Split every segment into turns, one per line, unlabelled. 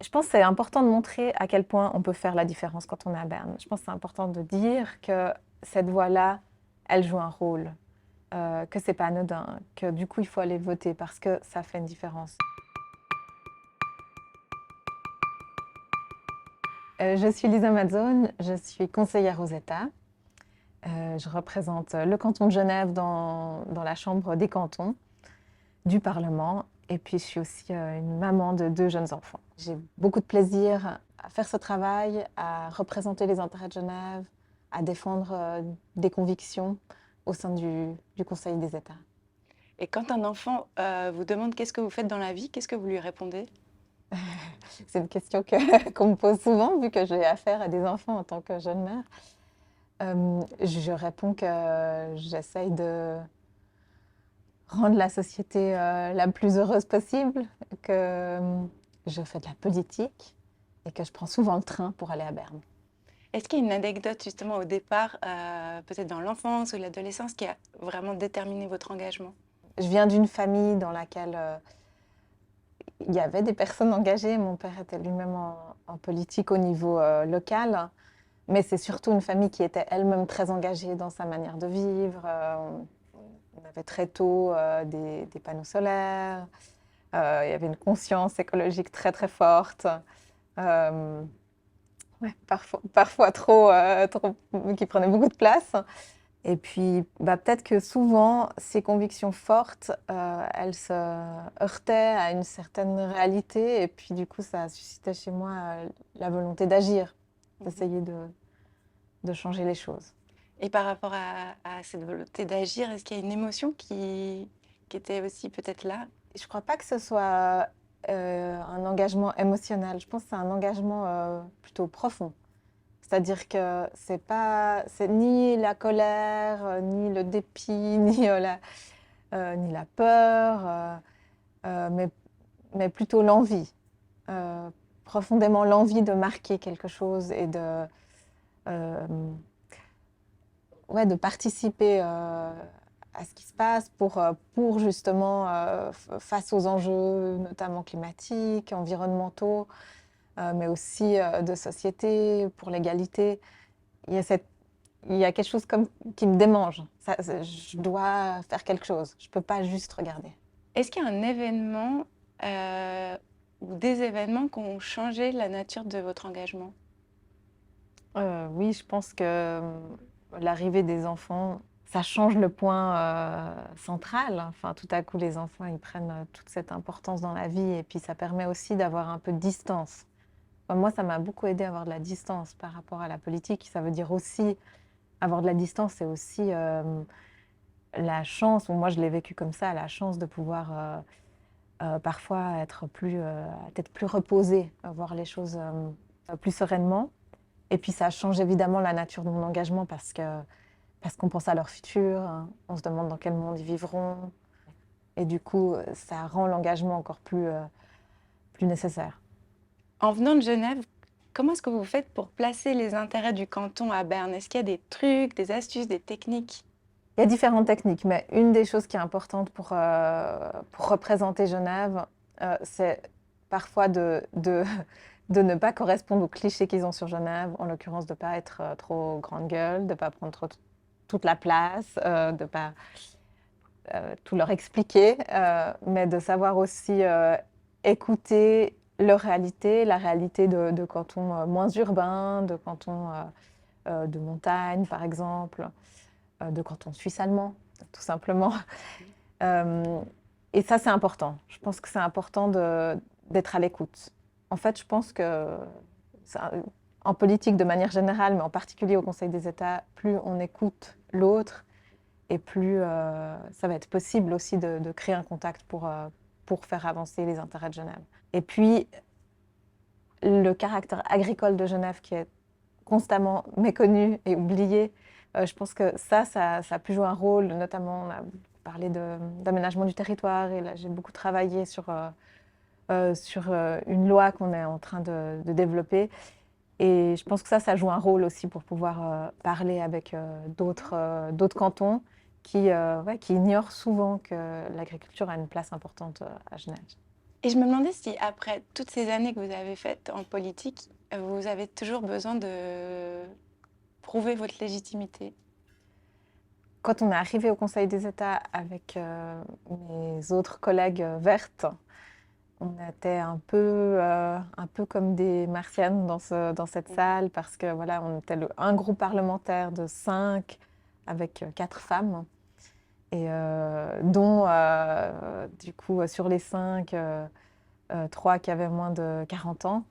Je pense que c'est important de montrer à quel point on peut faire la différence quand on est à Berne. Je pense que c'est important de dire que cette voix-là, elle joue un rôle, que c'est pas anodin, que du coup il faut aller voter parce que ça fait une différence. Je suis Lisa Mazzone, je suis conseillère aux États. Je représente le canton de Genève dans la Chambre des cantons du Parlement. Et puis, je suis aussi une maman de 2 jeunes enfants. J'ai beaucoup de plaisir à faire ce travail, à représenter les intérêts de Genève, à défendre des convictions au sein du Conseil des États.
Et quand un enfant vous demande qu'est-ce que vous faites dans la vie, qu'est-ce que vous lui répondez?
C'est une question qu'on me pose souvent, vu que j'ai affaire à des enfants en tant que jeune mère. Je réponds que j'essaye de rendre la société la plus heureuse possible, que je fais de la politique et que je prends souvent le train pour aller à Berne.
Est-ce qu'il y a une anecdote justement au départ, peut-être dans l'enfance ou l'adolescence, qui a vraiment déterminé votre engagement?
Je viens d'une famille dans laquelle il y avait des personnes engagées. Mon père était lui-même en politique au niveau local, mais c'est surtout une famille qui était elle-même très engagée dans sa manière de vivre. On avait très tôt des panneaux solaires. Il y avait une conscience écologique très très forte. Euh, ouais, parfois trop, qui prenait beaucoup de place. Et puis, bah, peut-être que souvent, ces convictions fortes, elles se heurtaient à une certaine réalité. Et puis, du coup, ça suscitait chez moi la volonté d'agir,
Mhm.
d'essayer de changer les choses.
Et par rapport à cette volonté d'agir, est-ce qu'il y a une émotion qui était aussi peut-être là?
Je ne crois pas que ce soit un engagement émotionnel. Je pense que c'est un engagement plutôt profond. C'est-à-dire que c'est ni la colère, ni le dépit, ni la peur, mais plutôt l'envie. Euh, Profondément l'envie de marquer quelque chose et euh, ouais, de participer à ce qui se passe pour justement, face aux enjeux, notamment climatiques, environnementaux, mais aussi de société, pour l'égalité. Il y a il y a quelque chose qui me démange. Je dois faire quelque chose. Je ne peux pas juste regarder.
Est-ce qu'il y a un événement ou des événements qui ont changé la nature de votre engagement?
Oui, je pense que l'arrivée des enfants, ça change le point central. Enfin, tout à coup, les enfants, ils prennent toute cette importance dans la vie et puis ça permet aussi d'avoir un peu de distance. Enfin, moi, ça m'a beaucoup aidé à avoir de la distance par rapport à la politique. Ça veut dire aussi, avoir de la distance, c'est aussi la chance, ou moi je l'ai vécu comme ça, la chance de pouvoir parfois être plus reposée, voir les choses plus sereinement. Et puis ça change évidemment la nature de mon engagement parce qu'on pense à leur futur, hein. On se demande dans quel monde ils vivront. Et du coup, ça rend l'engagement encore plus nécessaire.
En venant de Genève, comment est-ce que vous faites pour placer les intérêts du canton à Berne? Est-ce qu'il y a des trucs, des astuces, des techniques?
Il y a différentes techniques, mais une des choses qui est importante pour représenter Genève, c'est parfois de ne pas correspondre aux clichés qu'ils ont sur Genève, en l'occurrence de ne pas être trop grande gueule, de ne pas prendre toute la place, de ne pas tout leur expliquer, mais de savoir aussi écouter leur réalité, la réalité de cantons moins urbains, de cantons de montagne, par exemple, de cantons suisses allemands, tout simplement. Euh, et ça, c'est important. Je pense que c'est important d'être à l'écoute. En fait, je pense que en politique de manière générale, mais en particulier au Conseil des États, plus on écoute l'autre, et plus ça va être possible aussi de créer un contact pour faire avancer les intérêts de Genève. Et puis, le caractère agricole de Genève qui est constamment méconnu et oublié, je pense que ça a pu jouer un rôle, notamment on a parlé d'aménagement du territoire, et là j'ai beaucoup travaillé sur une loi qu'on est en train de développer. Et je pense que ça joue un rôle aussi pour pouvoir parler avec d'autres cantons ouais, qui ignorent souvent que l'agriculture a une place importante à Genève.
Et je me demandais si, après toutes ces années que vous avez faites en politique, vous avez toujours besoin de prouver votre légitimité.
Quand on est arrivé au Conseil des États avec mes autres collègues vertes, on était un peu comme des martiennes dans cette salle parce que voilà, on était un groupe parlementaire de 5 avec 4 femmes et dont du coup sur les 5, 3 qui avaient moins de 40 ans.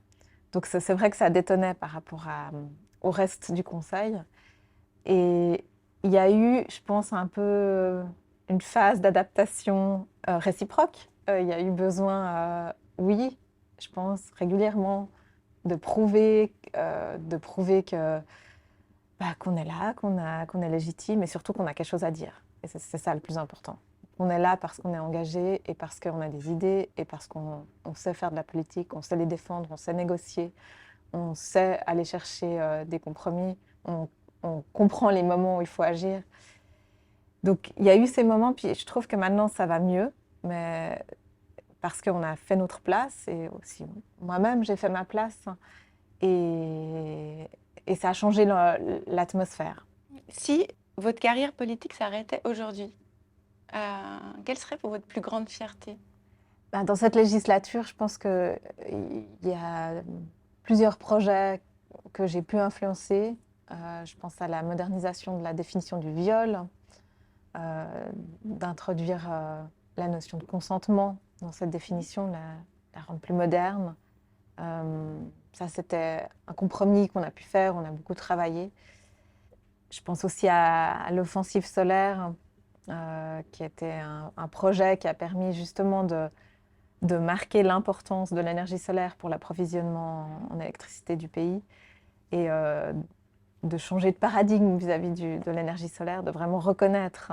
Donc c'est vrai que ça détonnait par rapport au reste du Conseil. Et il y a eu, je pense, un peu une phase d'adaptation réciproque. Il y a eu besoin, oui, je pense, régulièrement, de prouver que, bah, qu'on est là, qu'on est légitime et surtout qu'on a quelque chose à dire. Et c'est ça le plus important. On est là parce qu'on est engagé et parce qu'on a des idées et parce qu'on sait faire de la politique, on sait les défendre, on sait négocier, on sait aller chercher des compromis, on comprend les moments où il faut agir. Donc il y a eu ces moments, puis je trouve que maintenant ça va mieux, mais parce qu'on a fait notre place et aussi moi-même j'ai fait ma place et, et ça a changé l'atmosphère.
Si votre carrière politique s'arrêtait aujourd'hui, quelle serait pour votre plus grande fierté?
Ben, dans cette législature, je pense qu'il y a plusieurs projets que j'ai pu influencer. Je pense à la modernisation de la définition du viol, d'introduire la notion de consentement dans cette définition, la rendre plus moderne. Ça, c'était un compromis qu'on a pu faire, on a beaucoup travaillé. Je pense aussi à l'offensive solaire, qui était un projet qui a permis justement de marquer l'importance de l'énergie solaire pour l'approvisionnement en électricité du pays et de changer de paradigme vis-à-vis de l'énergie solaire, de vraiment reconnaître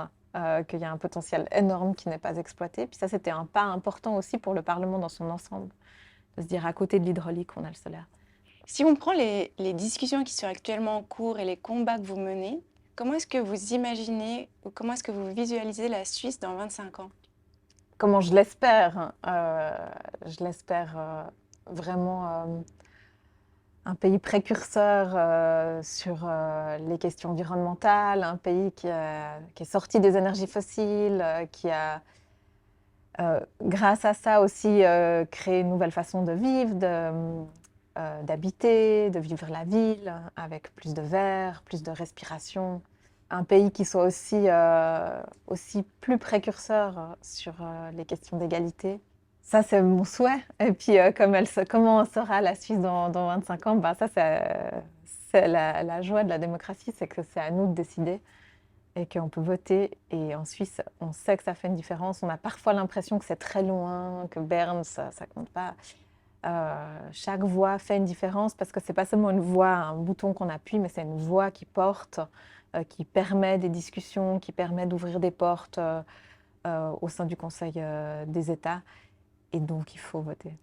qu'il y a un potentiel énorme qui n'est pas exploité. Puis ça, c'était un pas important aussi pour le Parlement dans son ensemble, de se dire à côté de l'hydraulique, on a le solaire.
Si on prend les discussions qui sont actuellement en cours et les combats que vous menez, comment est-ce que vous imaginez ou comment est-ce que vous visualisez la Suisse dans 25 ans?
Comment je l'espère vraiment un pays précurseur sur les questions environnementales, un pays qui est sorti des énergies fossiles, qui a, grâce à ça aussi, créé une nouvelle façon de vivre, d'habiter, de vivre la ville avec plus de verre, plus de respiration. Un pays qui soit aussi plus précurseur sur les questions d'égalité. Ça, c'est mon souhait. Et puis, comment sera la Suisse dans 25 ans, bah, ça, c'est la joie de la démocratie, c'est que c'est à nous de décider et qu'on peut voter. Et en Suisse, on sait que ça fait une différence. On a parfois l'impression que c'est très loin, que Berne, ça ne compte pas. Chaque voix fait une différence parce que c'est pas seulement une voix, un bouton qu'on appuie, mais c'est une voix qui porte, qui permet des discussions, qui permet d'ouvrir des portes au sein du Conseil des États. Et donc, il faut voter.